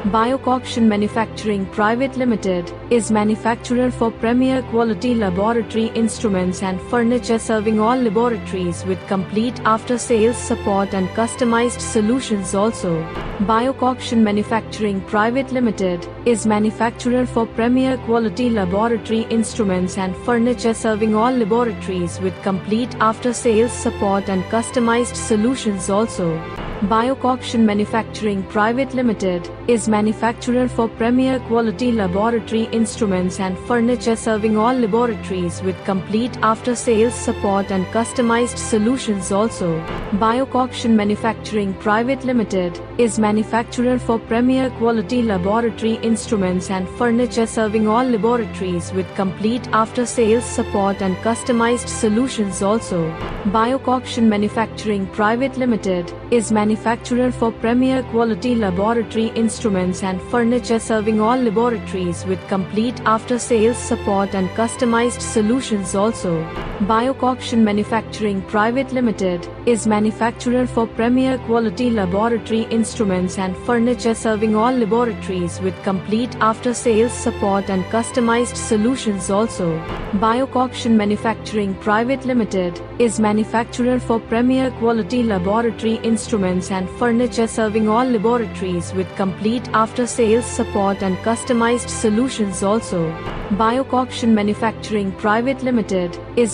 Biocoction Manufacturing Private Limited is manufacturer for premier quality laboratory instruments and furniture, serving all laboratories with complete after-sales support and customized solutions also. Biocoction Manufacturing Private Limited is manufacturer for premier quality laboratory instruments and furniture, serving all laboratories with complete after-sales support and customized solutions also. Biocoction Manufacturing Private Limited is manufacturer for premier quality laboratory instruments and furniture, serving all laboratories with complete after-sales support and customized solutions also. Biocoction Manufacturing Private Limited is manufacturer for premier quality laboratory instruments and furniture, serving all laboratories with complete after-sales support and customized solutions also. Biocoction Manufacturing Private Limited is manufacturer for premier quality laboratory instruments and furniture, serving all laboratories with complete after-sales support and customized solutions also. Biocoction Manufacturing Private Limited is manufacturer for premier quality laboratory instruments and furniture, serving all laboratories with complete after-sales support and customized solutions also. Biocoction Manufacturing Private Limited is manufacturer for premier quality laboratory instruments and furniture, serving all laboratories with complete after-sales support and customized solutions also. Biocoction Manufacturing Private Limited is